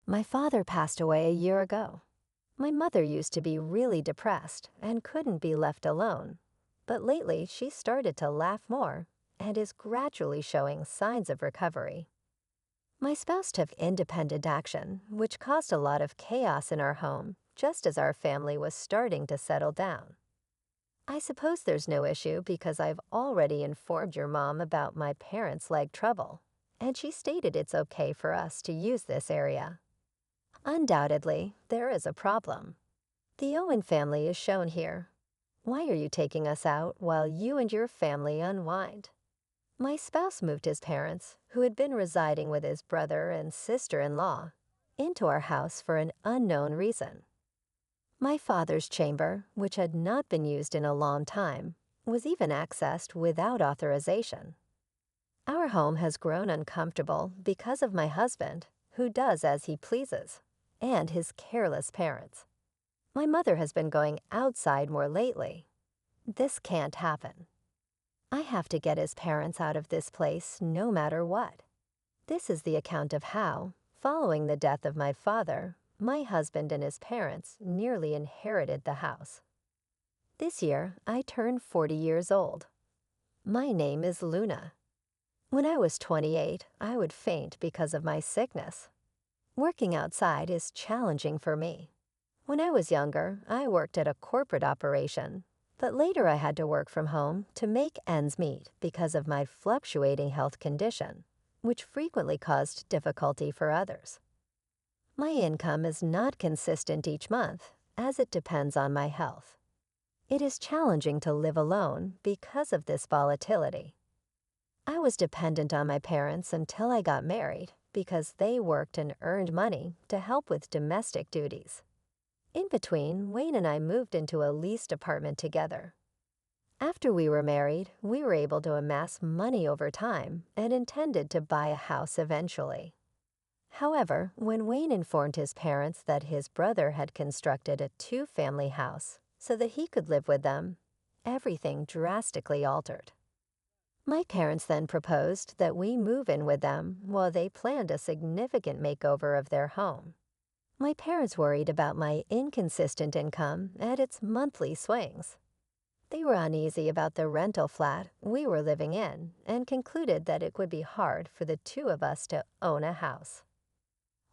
My father passed away a year ago. My mother used to be really depressed and couldn't be left alone. But lately she started to laugh more and is gradually showing signs of recovery. My spouse took independent action, which caused a lot of chaos in our home just as our family was starting to settle down. I suppose there's no issue because I've already informed your mom about my parents' leg trouble, and she stated it's okay for us to use this area. Undoubtedly, there is a problem. The Owen family is shown here. Why are you taking us out while you and your family unwind? My spouse moved his parents, who had been residing with his brother and sister-in-law, into our house for an unknown reason. My father's chamber, which had not been used in a long time, was even accessed without authorization. Our home has grown uncomfortable because of my husband, who does as he pleases, and his careless parents. My mother has been going outside more lately. This can't happen. I have to get his parents out of this place no matter what. This is the account of how, following the death of my father, my husband and his parents nearly inherited the house. This year, I turned 40 years old. My name is Luna. When I was 28, I would faint because of my sickness. Working outside is challenging for me. When I was younger, I worked at a corporate operation, but later I had to work from home to make ends meet because of my fluctuating health condition, which frequently caused difficulty for others. My income is not consistent each month, as it depends on my health. It is challenging to live alone because of this volatility. I was dependent on my parents until I got married because they worked and earned money to help with domestic duties. In between, Wayne and I moved into a leased apartment together. After we were married, we were able to amass money over time and intended to buy a house eventually. However, when Wayne informed his parents that his brother had constructed a two-family house so that he could live with them, everything drastically altered. My parents then proposed that we move in with them while they planned a significant makeover of their home. My parents worried about my inconsistent income and its monthly swings. They were uneasy about the rental flat we were living in and concluded that it would be hard for the two of us to own a house.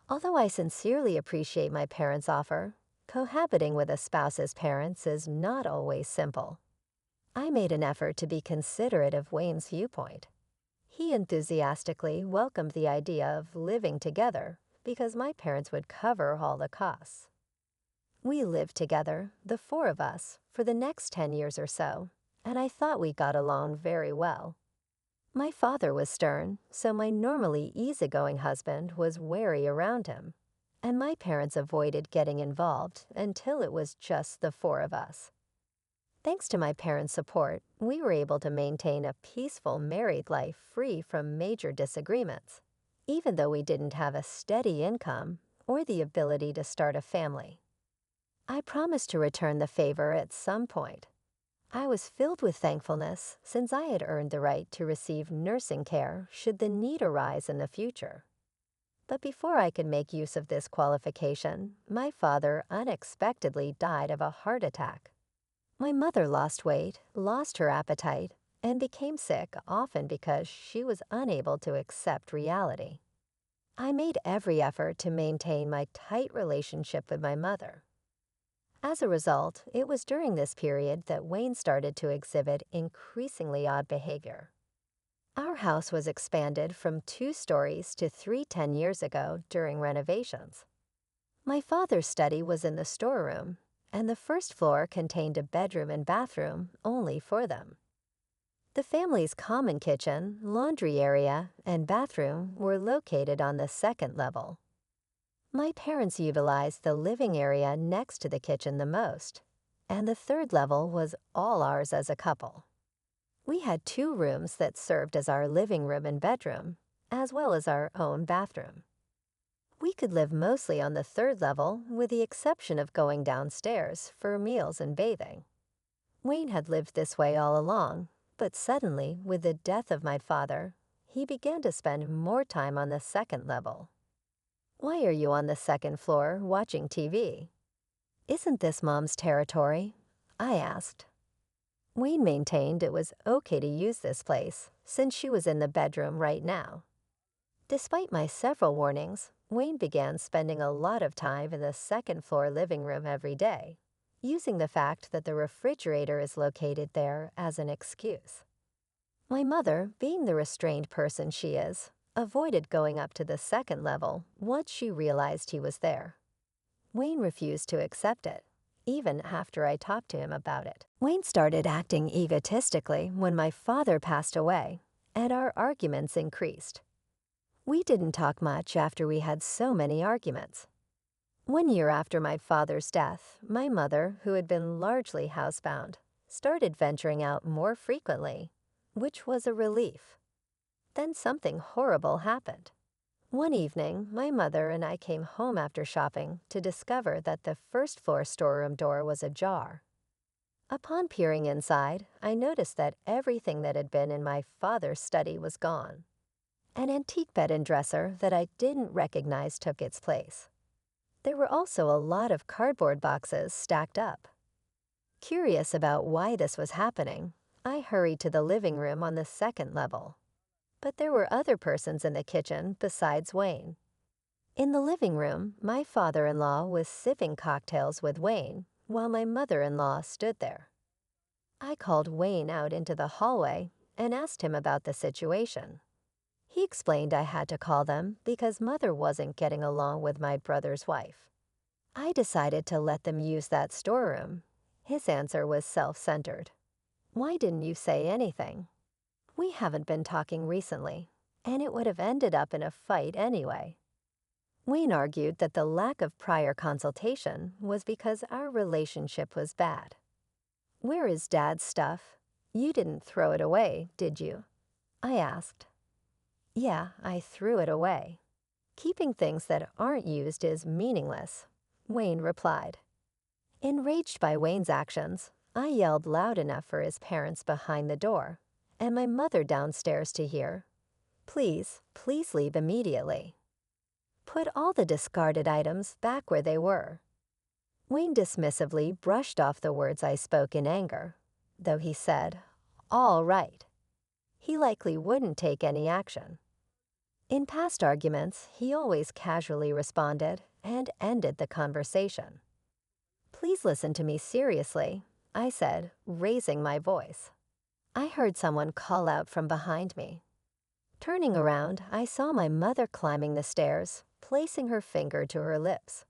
Although I sincerely appreciate my parents' offer, cohabiting with a spouse's parents is not always simple. I made an effort to be considerate of Wayne's viewpoint. He enthusiastically welcomed the idea of living together because my parents would cover all the costs. We lived together, the four of us, for the next 10 years or so, and I thought we got along very well. My father was stern, so my normally easygoing husband was wary around him, and my parents avoided getting involved until it was just the four of us. Thanks to my parents' support, we were able to maintain a peaceful married life free from major disagreements, even though we didn't have a steady income or the ability to start a family. I promised to return the favor at some point. I was filled with thankfulness since I had earned the right to receive nursing care should the need arise in the future. But before I could make use of this qualification, my father unexpectedly died of a heart attack. My mother lost weight, lost her appetite, and became sick often because she was unable to accept reality. I made every effort to maintain my tight relationship with my mother. As a result, it was during this period that Wayne started to exhibit increasingly odd behavior. Our house was expanded from 2 stories to 3 10 years ago during renovations. My father's study was in the storeroom, and the first floor contained a bedroom and bathroom only for them. The family's common kitchen, laundry area, and bathroom were located on the second level. My parents utilized the living area next to the kitchen the most, and the third level was all ours as a couple. We had 2 rooms that served as our living room and bedroom, as well as our own bathroom. We could live mostly on the third level with the exception of going downstairs for meals and bathing. Wayne had lived this way all along, but suddenly, with the death of my father, he began to spend more time on the second level. Why are you on the second floor watching TV? Isn't this Mom's territory? I asked. Wayne maintained it was okay to use this place, since she was in the bedroom right now. Despite my several warnings, Wayne began spending a lot of time in the second floor living room every day, using the fact that the refrigerator is located there as an excuse. My mother, being the restrained person she is, avoided going up to the second level once she realized he was there. Wayne refused to accept it, even after I talked to him about it. Wayne started acting egotistically when my father passed away, and our arguments increased. We didn't talk much after we had so many arguments. 1 year after my father's death, my mother, who had been largely housebound, started venturing out more frequently, which was a relief. Then something horrible happened. One evening, my mother and I came home after shopping to discover that the first floor storeroom door was ajar. Upon peering inside, I noticed that everything that had been in my father's study was gone. An antique bed and dresser that I didn't recognize took its place. There were also a lot of cardboard boxes stacked up. Curious about why this was happening, I hurried to the living room on the second level. But there were other persons in the kitchen besides Wayne. In the living room, my father-in-law was sipping cocktails with Wayne while my mother-in-law stood there. I called Wayne out into the hallway and asked him about the situation. He explained I had to call them because Mother wasn't getting along with my brother's wife. I decided to let them use that storeroom. His answer was self-centered. Why didn't you say anything? We haven't been talking recently, and it would have ended up in a fight anyway. Wayne argued that the lack of prior consultation was because our relationship was bad. Where is Dad's stuff? You didn't throw it away, did you? I asked. Yeah, I threw it away. Keeping things that aren't used is meaningless, Wayne replied. Enraged by Wayne's actions, I yelled loud enough for his parents behind the door, and my mother downstairs to hear, please leave immediately. Put all the discarded items back where they were. Wayne dismissively brushed off the words I spoke in anger, though he said, all right. He likely wouldn't take any action. In past arguments, he always casually responded and ended the conversation. Please listen to me seriously, I said, raising my voice. I heard someone call out from behind me. Turning around, I saw my mother climbing the stairs, placing her finger to her lips.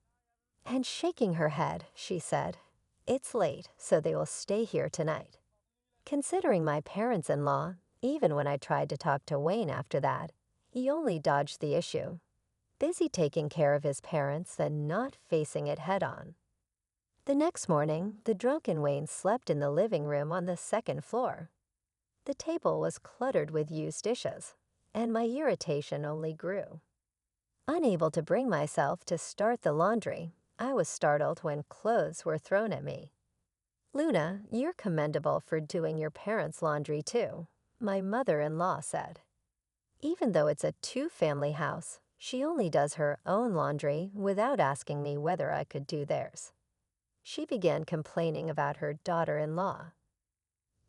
And shaking her head, she said, it's late, so they will stay here tonight. Considering my parents-in-law, even when I tried to talk to Wayne after that, he only dodged the issue, busy taking care of his parents and not facing it head-on. The next morning, the drunken Wayne slept in the living room on the second floor. The table was cluttered with used dishes, and my irritation only grew. Unable to bring myself to start the laundry, I was startled when clothes were thrown at me. Luna, you're commendable for doing your parents' laundry too, my mother-in-law said. Even though it's a two-family house, she only does her own laundry without asking me whether I could do theirs. She began complaining about her daughter-in-law.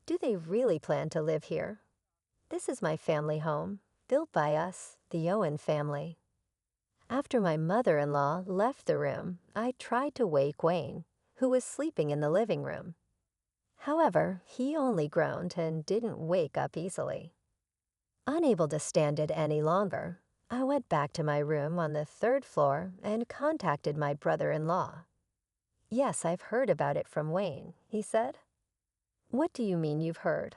Do they really plan to live here? This is my family home, built by us, the Owen family. After my mother-in-law left the room, I tried to wake Wayne, who was sleeping in the living room. However, he only groaned and didn't wake up easily. Unable to stand it any longer, I went back to my room on the third floor and contacted my brother-in-law. Yes, I've heard about it from Wayne, he said. What do you mean you've heard?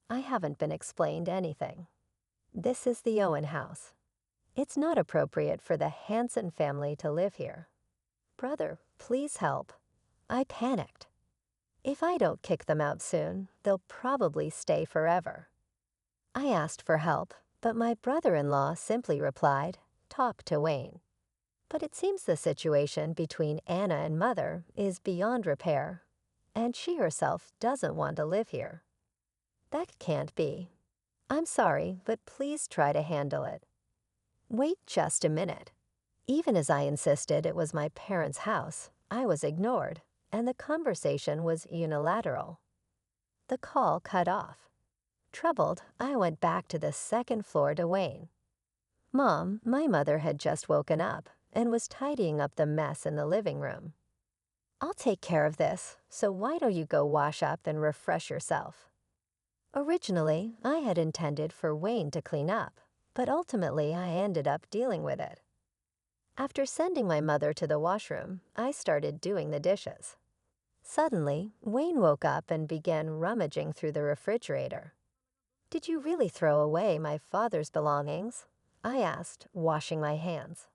I haven't been explained anything. This is the Owen house. It's not appropriate for the Hanson family to live here. Brother, please help. I panicked. If I don't kick them out soon, they'll probably stay forever. I asked for help, but my brother-in-law simply replied, talk to Wayne. But it seems the situation between Anna and Mother is beyond repair, and she herself doesn't want to live here. That can't be. I'm sorry, but please try to handle it. Wait just a minute. Even as I insisted it was my parents' house, I was ignored, and the conversation was unilateral. The call cut off. Troubled, I went back to the second floor to Wayne. "Mom, my mother had just woken up and was tidying up the mess in the living room. I'll take care of this, so why don't you go wash up and refresh yourself?" Originally, I had intended for Wayne to clean up, but ultimately I ended up dealing with it. After sending my mother to the washroom, I started doing the dishes. Suddenly, Wayne woke up and began rummaging through the refrigerator. "Did you really throw away my father's belongings?" I asked, washing my hands.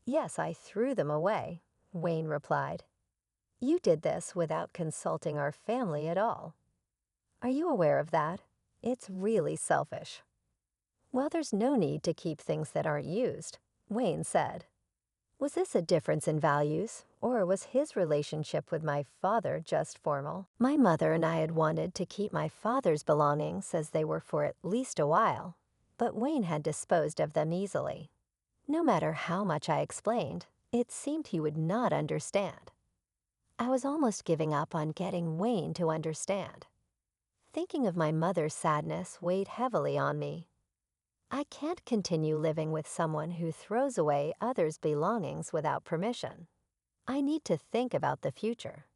"Yes, I threw them away," Wayne replied. "You did this without consulting our family at all. Are you aware of that? It's really selfish." "Well, there's no need to keep things that aren't used," Wayne said. Was this a difference in values, or was his relationship with my father just formal? My mother and I had wanted to keep my father's belongings as they were for at least a while, but Wayne had disposed of them easily. No matter how much I explained, it seemed he would not understand. I was almost giving up on getting Wayne to understand. Thinking of my mother's sadness weighed heavily on me. I can't continue living with someone who throws away others' belongings without permission. I need to think about the future.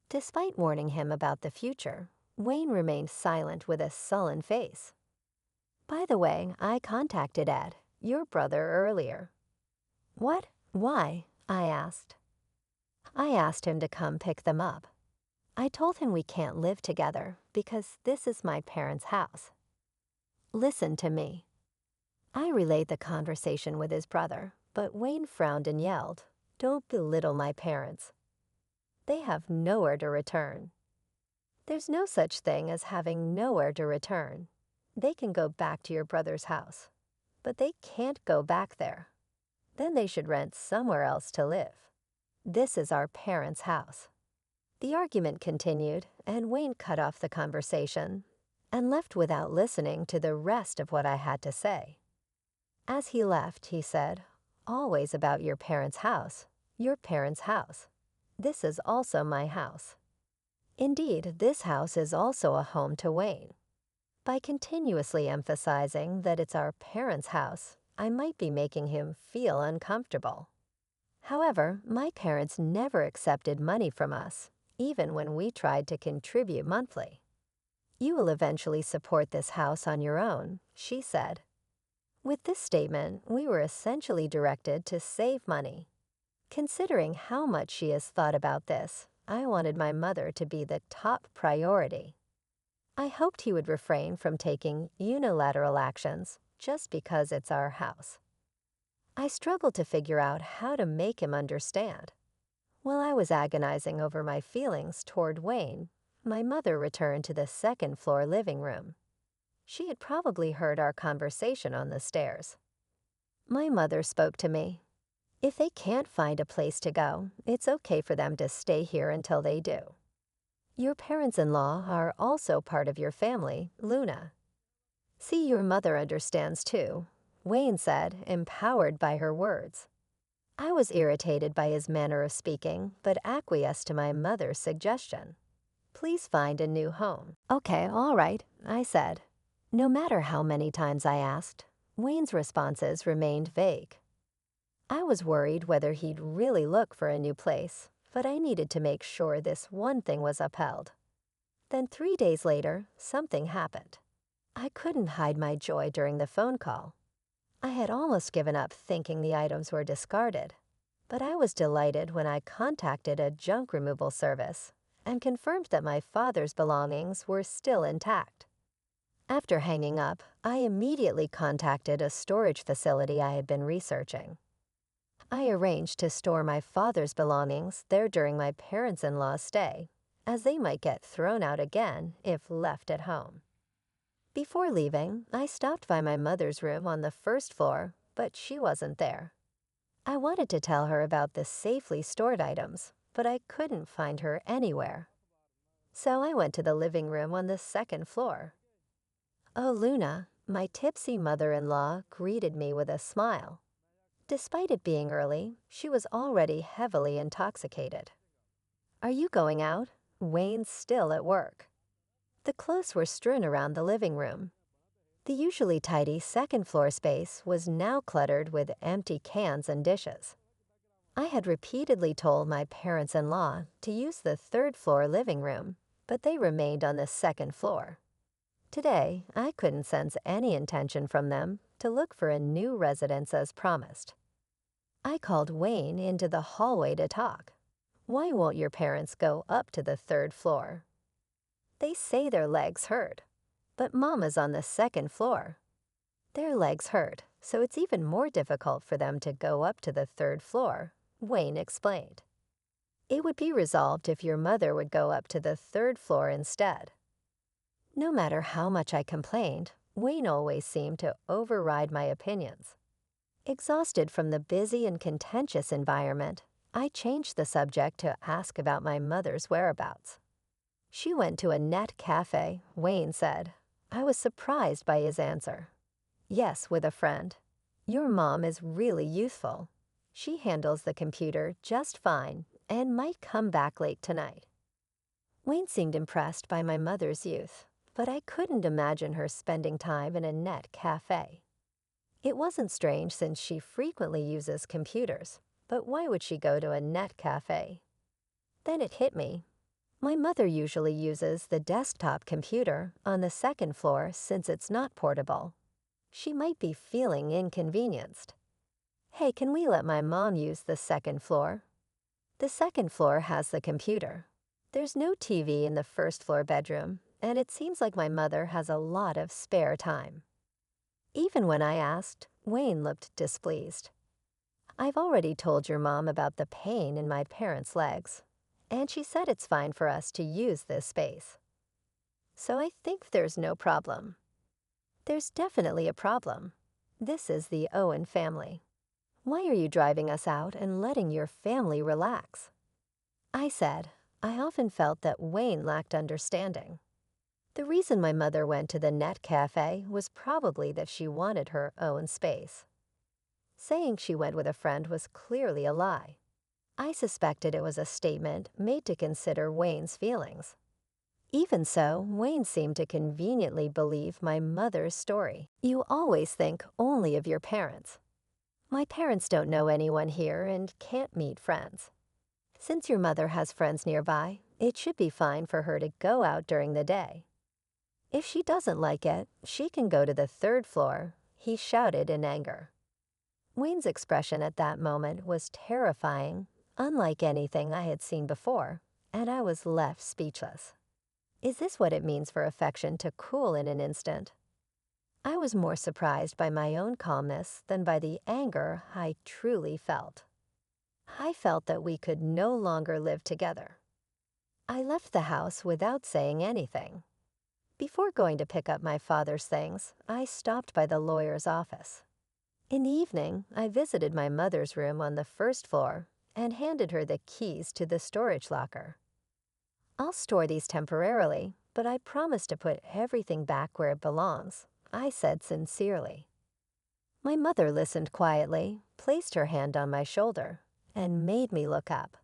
Despite warning him about the future, Wayne remained silent with a sullen face. "By the way, I contacted Ed, your brother, earlier." "What? Why?" I asked. "I asked him to come pick them up. I told him we can't live together because this is my parents' house." "Listen to me." I relayed the conversation with his brother, but Wayne frowned and yelled, "Don't belittle my parents. They have nowhere to return." "There's no such thing as having nowhere to return. They can go back to your brother's house, but they can't go back there. Then they should rent somewhere else to live. This is our parents' house." The argument continued, and Wayne cut off the conversation and left without listening to the rest of what I had to say. As he left, he said, "Always about your parents' house, your parents' house. This is also my house." Indeed, this house is also a home to Wayne. By continuously emphasizing that it's our parents' house, I might be making him feel uncomfortable. However, my parents never accepted money from us, even when we tried to contribute monthly. "You will eventually support this house on your own," she said. With this statement, we were essentially directed to save money. Considering how much she has thought about this, I wanted my mother to be the top priority. I hoped he would refrain from taking unilateral actions just because it's our house. I struggled to figure out how to make him understand. While I was agonizing over my feelings toward Wayne, my mother returned to the second-floor living room. She had probably heard our conversation on the stairs. My mother spoke to me. "If they can't find a place to go, it's okay for them to stay here until they do. Your parents-in-law are also part of your family, Luna." "See, your mother understands too," Wayne said, empowered by her words. I was irritated by his manner of speaking, but acquiesced to my mother's suggestion. "Please find a new home." "Okay, all right," I said. No matter how many times I asked, Wayne's responses remained vague. I was worried whether he'd really look for a new place, but I needed to make sure this one thing was upheld. Then 3 days later, something happened. I couldn't hide my joy during the phone call. I had almost given up thinking the items were discarded, but I was delighted when I contacted a junk removal service and confirmed that my father's belongings were still intact. After hanging up, I immediately contacted a storage facility I had been researching. I arranged to store my father's belongings there during my parents-in-law's stay, as they might get thrown out again if left at home. Before leaving, I stopped by my mother's room on the first floor, but she wasn't there. I wanted to tell her about the safely stored items, but I couldn't find her anywhere. So I went to the living room on the second floor. "Oh, Luna," my tipsy mother-in-law greeted me with a smile. Despite it being early, she was already heavily intoxicated. "Are you going out?" Wayne's still at work. The clothes were strewn around the living room. The usually tidy second floor space was now cluttered with empty cans and dishes. I had repeatedly told my parents-in-law to use the third floor living room, but they remained on the second floor. Today, I couldn't sense any intention from them to look for a new residence as promised. I called Wayne into the hallway to talk. "Why won't your parents go up to the third floor?" "They say their legs hurt." "But Mama's on the second floor." "Their legs hurt, so it's even more difficult for them to go up to the third floor," Wayne explained. "It would be resolved if your mother would go up to the third floor instead." No matter how much I complained, Wayne always seemed to override my opinions. Exhausted from the busy and contentious environment, I changed the subject to ask about my mother's whereabouts. "She went to a net cafe," Wayne said. I was surprised by his answer. "Yes, with a friend." "Your mom is really youthful. She handles the computer just fine and might come back late tonight." Wayne seemed impressed by my mother's youth, but I couldn't imagine her spending time in a net cafe. It wasn't strange since she frequently uses computers, but why would she go to a net cafe? Then it hit me. My mother usually uses the desktop computer on the second floor since it's not portable. She might be feeling inconvenienced. "Hey, can we let my mom use the second floor?" The second floor has the computer. There's no TV in the first floor bedroom, and it seems like my mother has a lot of spare time. Even when I asked, Wayne looked displeased. "I've already told your mom about the pain in my parents' legs, and she said it's fine for us to use this space. So I think there's no problem." There's definitely a problem. This is the Owen family. Why are you driving us out and letting your family relax? I said, I often felt that Wayne lacked understanding. The reason my mother went to the net cafe was probably that she wanted her own space. Saying she went with a friend was clearly a lie. I suspected it was a statement made to consider Wayne's feelings. Even so, Wayne seemed to conveniently believe my mother's story. "You always think only of your parents." "My parents don't know anyone here and can't meet friends." "Since your mother has friends nearby, it should be fine for her to go out during the day." "If she doesn't like it, she can go to the third floor," he shouted in anger. Wayne's expression at that moment was terrifying, unlike anything I had seen before, and I was left speechless. Is this what it means for affection to cool in an instant? I was more surprised by my own calmness than by the anger I truly felt. I felt that we could no longer live together. I left the house without saying anything. Before going to pick up my father's things, I stopped by the lawyer's office. In the evening, I visited my mother's room on the first floor and handed her the keys to the storage locker. "I'll store these temporarily, but I promise to put everything back where it belongs," I said sincerely. My mother listened quietly, placed her hand on my shoulder, and made me look up.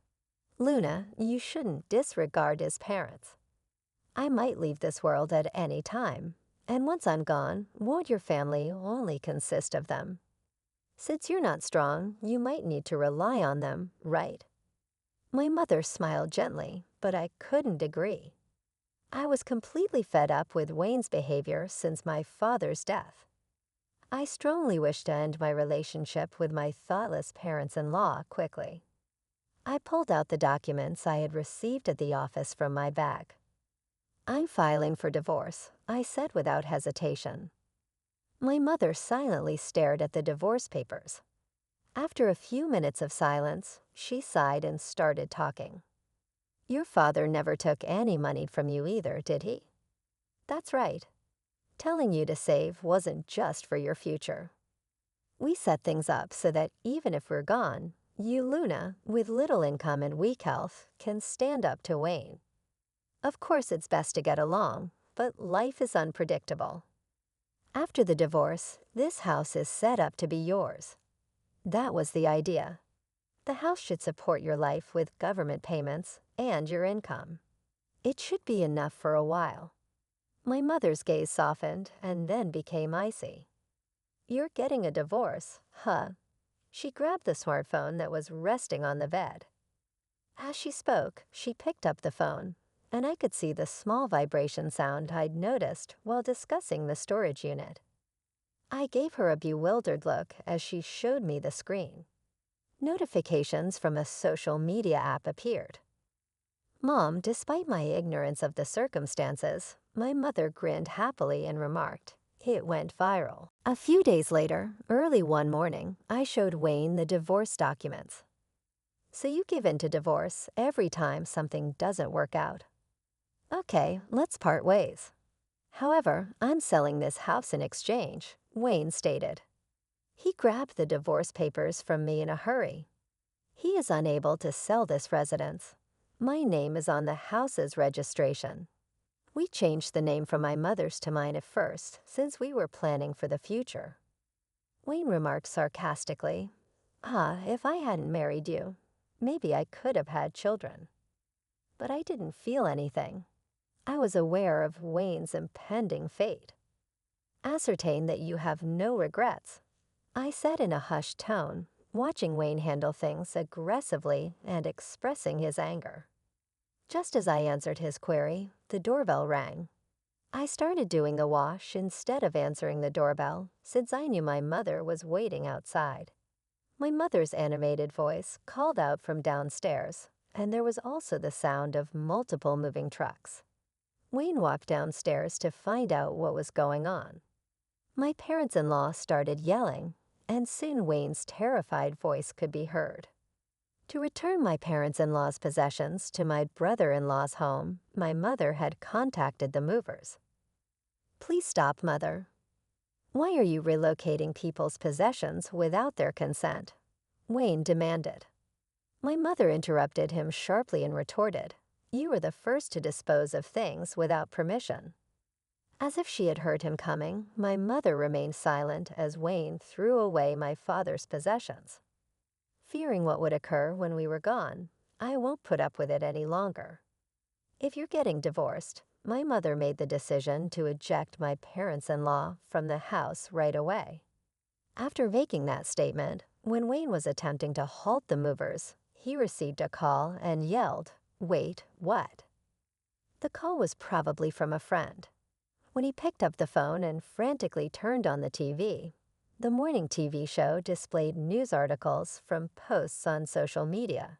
"Luna, you shouldn't disregard his parents. I might leave this world at any time, and once I'm gone, won't your family only consist of them? Since you're not strong, you might need to rely on them, right?" My mother smiled gently, but I couldn't agree. I was completely fed up with Wayne's behavior since my father's death. I strongly wished to end my relationship with my thoughtless parents-in-law quickly. I pulled out the documents I had received at the office from my bag. "I'm filing for divorce," I said without hesitation. My mother silently stared at the divorce papers. After a few minutes of silence, she sighed and started talking. "Your father never took any money from you either, did he?" "That's right. Telling you to save wasn't just for your future. We set things up so that even if we're gone, you, Luna, with little income and weak health, can stand up to Wayne. Of course it's best to get along, but life is unpredictable. After the divorce, this house is set up to be yours. That was the idea. The house should support your life with government payments and your income. It should be enough for a while. My mother's gaze softened and then became icy. You're getting a divorce, huh? She grabbed the smartphone that was resting on the bed. As she spoke, she picked up the phone, and I could see the small vibration sound I'd noticed while discussing the storage unit. I gave her a bewildered look as she showed me the screen. Notifications from a social media app appeared. Mom, despite my ignorance of the circumstances, my mother grinned happily and remarked, "It went viral." A few days later, early one morning, I showed Wayne the divorce documents. So you give in to divorce every time something doesn't work out. Okay, let's part ways. However, I'm selling this house in exchange, Wayne stated. He grabbed the divorce papers from me in a hurry. He is unable to sell this residence. My name is on the house's registration. We changed the name from my mother's to mine at first, since we were planning for the future. Wayne remarked sarcastically, if I hadn't married you, maybe I could have had children. But I didn't feel anything. I was aware of Wayne's impending fate. Ascertain that you have no regrets, I said in a hushed tone, watching Wayne handle things aggressively and expressing his anger. Just as I answered his query, the doorbell rang. I started doing the wash instead of answering the doorbell, since I knew my mother was waiting outside. My mother's animated voice called out from downstairs, and there was also the sound of multiple moving trucks. Wayne walked downstairs to find out what was going on. My parents-in-law started yelling, and soon Wayne's terrified voice could be heard. To return my parents-in-law's possessions to my brother-in-law's home, my mother had contacted the movers. "Please stop, Mother. Why are you relocating people's possessions without their consent?" Wayne demanded. My mother interrupted him sharply and retorted, "You were the first to dispose of things without permission." As if she had heard him coming, my mother remained silent as Wayne threw away my father's possessions. Fearing what would occur when we were gone, I won't put up with it any longer. If you're getting divorced, my mother made the decision to eject my parents-in-law from the house right away. After making that statement, when Wayne was attempting to halt the movers, he received a call and yelled, "Wait, what?" The call was probably from a friend. When he picked up the phone and frantically turned on the TV, the morning TV show displayed news articles from posts on social media.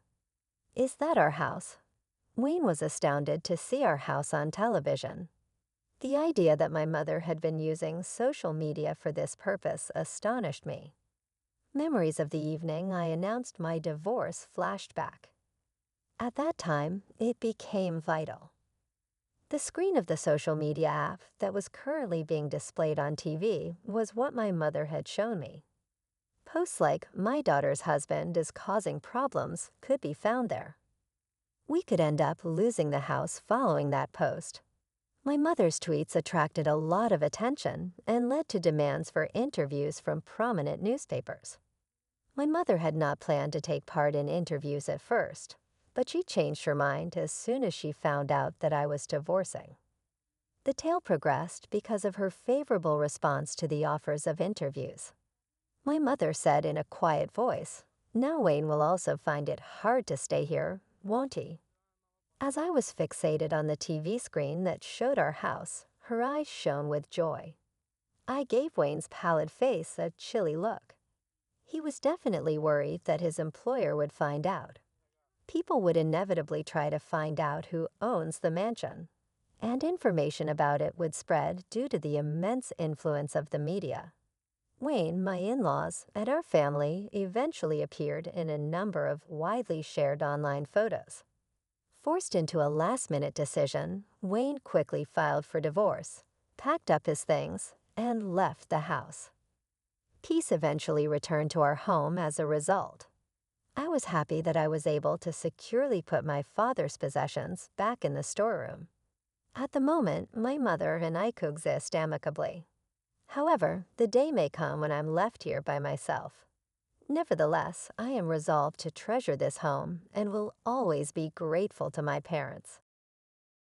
"Is that our house?" Wayne was astounded to see our house on television. The idea that my mother had been using social media for this purpose astonished me. Memories of the evening I announced my divorce flashed back. At that time, it became vital. The screen of the social media app that was currently being displayed on TV was what my mother had shown me. Posts like "My daughter's husband is causing problems" could be found there. We could end up losing the house following that post. My mother's tweets attracted a lot of attention and led to demands for interviews from prominent newspapers. My mother had not planned to take part in interviews at first, but she changed her mind as soon as she found out that I was divorcing. The tale progressed because of her favorable response to the offers of interviews. My mother said in a quiet voice, "Now Wayne will also find it hard to stay here, won't he?" As I was fixated on the TV screen that showed our house, her eyes shone with joy. I gave Wayne's pallid face a chilly look. He was definitely worried that his employer would find out. People would inevitably try to find out who owns the mansion, and information about it would spread due to the immense influence of the media. Wayne, my in-laws, and our family eventually appeared in a number of widely shared online photos. Forced into a last-minute decision, Wayne quickly filed for divorce, packed up his things, and left the house. Peace eventually returned to our home as a result. I was happy that I was able to securely put my father's possessions back in the storeroom. At the moment, my mother and I coexist amicably. However, the day may come when I'm left here by myself. Nevertheless, I am resolved to treasure this home and will always be grateful to my parents.